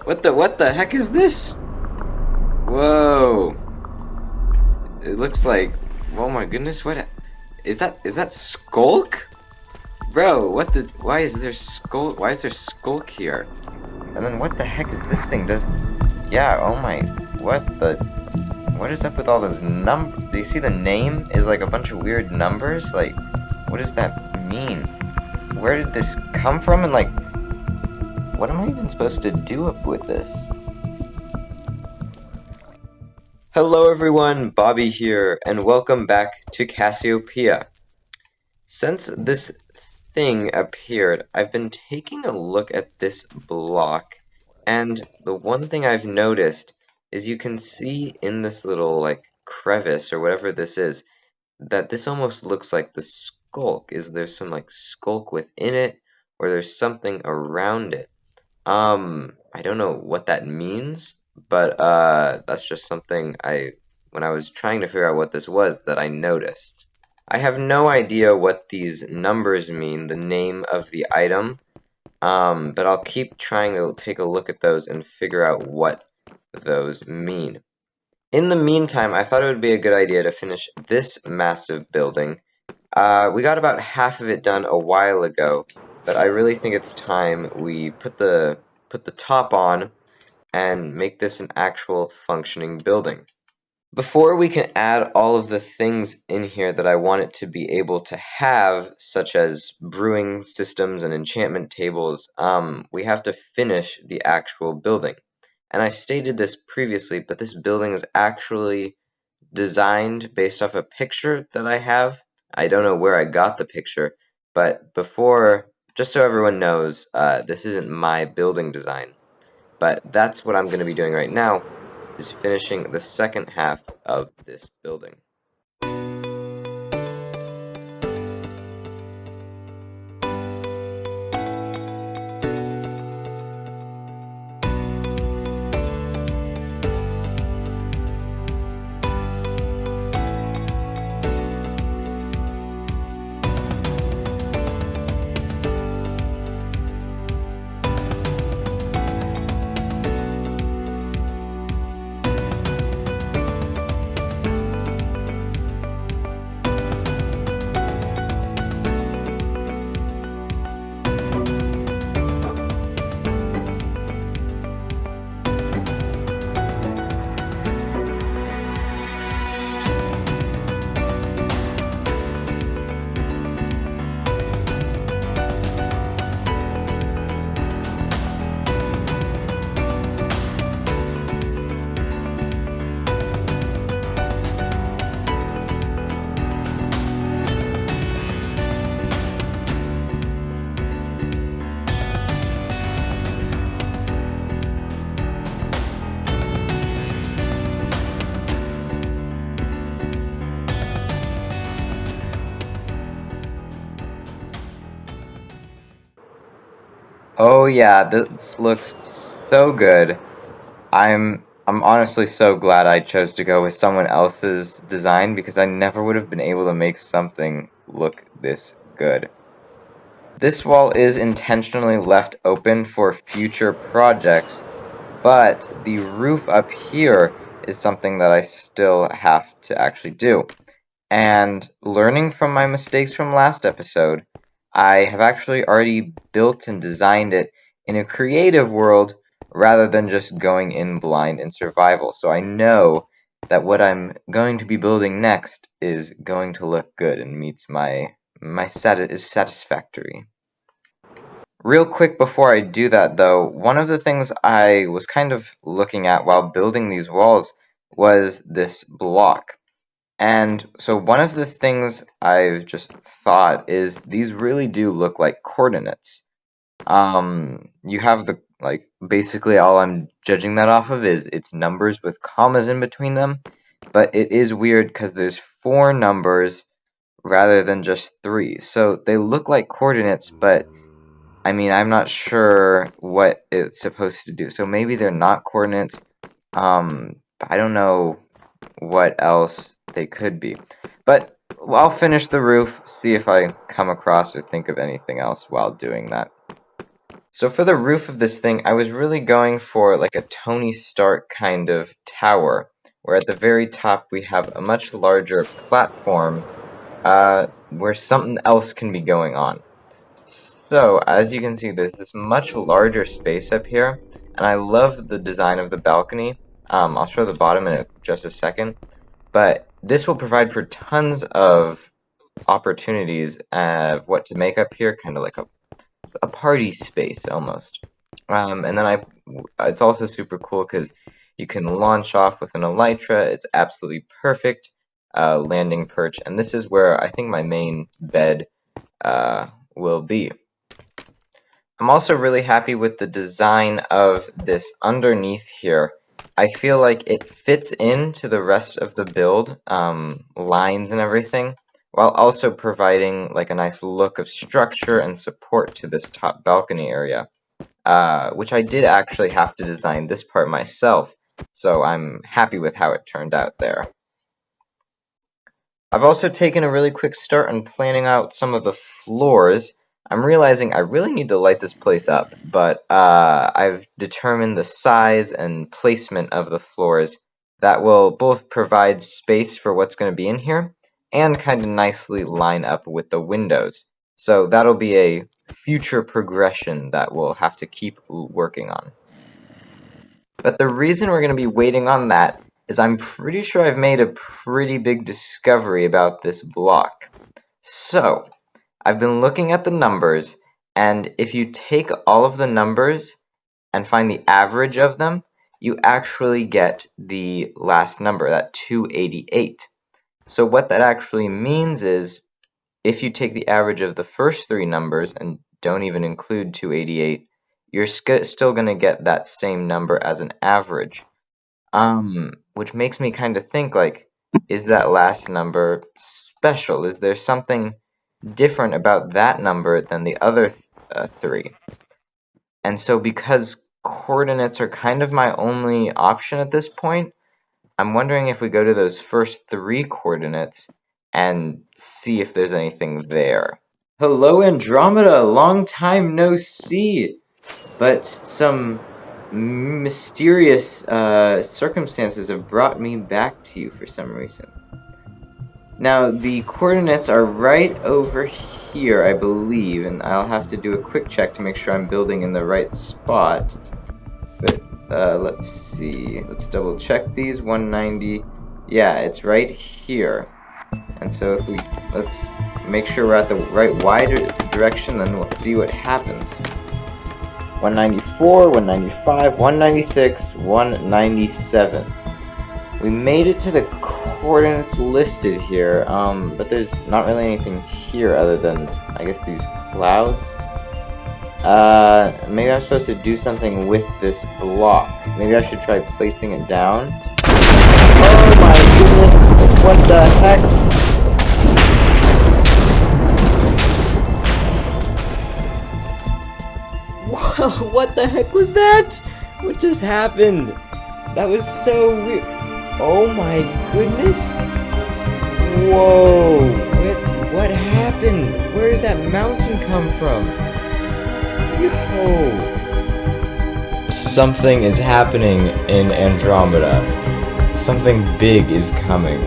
What the heck is this? Whoa. It looks like, oh my goodness, is that Skulk? Bro, why is there Skulk here? And then what the heck is this thing? Yeah, oh my, what is up with all those do you see the name is like a bunch of weird numbers? Like, what does that mean? Where did this come from? And like, what am I even supposed to do with this? Hello everyone, Bobby here, and welcome back to Cassiopeia. Since this thing appeared, I've been taking a look at this block, and the one thing I've noticed is you can see in this little, like, crevice, or whatever this is, that this almost looks like the skulk. Is there some, like, skulk within it, or there's something around it? I don't know what that means, but that's just something when I was trying to figure out what this was, that I noticed. I have no idea what these numbers mean, the name of the item, but I'll keep trying to take a look at those and figure out what those mean. In the meantime, I thought it would be a good idea to finish this massive building. We got about half of it done a while ago, but I really think it's time we put the top on and make this an actual functioning building. Before we can add all of the things in here that I want it to be able to have, such as brewing systems and enchantment tables, we have to finish the actual building. And I stated this previously, but this building is actually designed based off a picture that I have. I don't know where I got the picture, but just so everyone knows, this isn't my building design. But that's what I'm going to be doing right now, is finishing the second half of this building. Oh yeah, this looks so good. I'm honestly so glad I chose to go with someone else's design, because I never would have been able to make something look this good. This wall is intentionally left open for future projects, but the roof up here is something that I still have to actually do. And learning from my mistakes from last episode, I have actually already built and designed it in a creative world rather than just going in blind in survival. So I know that what I'm going to be building next is going to look good and meets is satisfactory. Real quick before I do that though, one of the things I was kind of looking at while building these walls was this block. And so one of the things I've just thought is these really do look like coordinates. You have basically all I'm judging that off of is its numbers with commas in between them, but it is weird because there's 4 numbers rather than just 3. So they look like coordinates, but I mean, I'm not sure what it's supposed to do. So maybe they're not coordinates. I don't know what else they could be. But I'll finish the roof, see if I come across or think of anything else while doing that. So for the roof of this thing, I was really going for like a Tony Stark kind of tower, where at the very top we have a much larger platform where something else can be going on. So, as you can see, there's this much larger space up here, and I love the design of the balcony. I'll show the bottom in just a second, but this will provide for tons of opportunities of what to make up here, kind of like a party space almost. And then it's also super cool because you can launch off with an elytra. It's absolutely perfect landing perch, and this is where I think my main bed will be. I'm also really happy with the design of this underneath here. I feel like it fits into the rest of the build, lines and everything, while also providing like a nice look of structure and support to this top balcony area, which I did actually have to design this part myself, so I'm happy with how it turned out there. I've also taken a really quick start on planning out some of the floors. I'm realizing I really need to light this place up, but I've determined the size and placement of the floors that will both provide space for what's going to be in here and kind of nicely line up with the windows. So that'll be a future progression that we'll have to keep working on. But the reason we're going to be waiting on that is I'm pretty sure I've made a pretty big discovery about this block. So, I've been looking at the numbers, and if you take all of the numbers and find the average of them, you actually get the last number, that 288. So what that actually means is, if you take the average of the first three numbers and don't even include 288, you're still going to get that same number as an average. Which makes me kind of think, like, is that last number special? Is there something different about that number than the other three? And so because coordinates are kind of my only option at this point, I'm wondering if we go to those first three coordinates and see if there's anything there. Hello, Andromeda! Long time no see! But some mysterious circumstances have brought me back to you for some reason. Now, the coordinates are right over here, I believe, and I'll have to do a quick check to make sure I'm building in the right spot. But let's see, let's double check these. 190, yeah, it's right here. And so if let's make sure we're at the right wider direction, then we'll see what happens. 194, 195, 196, 197. We made it to the coordinates listed here, but there's not really anything here other than, I guess, these clouds. Maybe I'm supposed to do something with this block. Maybe I should try placing it down. Oh my goodness, what the heck? Whoa, what the heck was that? What just happened? That was so weird. Oh my goodness. Whoa, what happened? Where did that mountain come from? Yo. Something is happening in Andromeda. Something big is coming.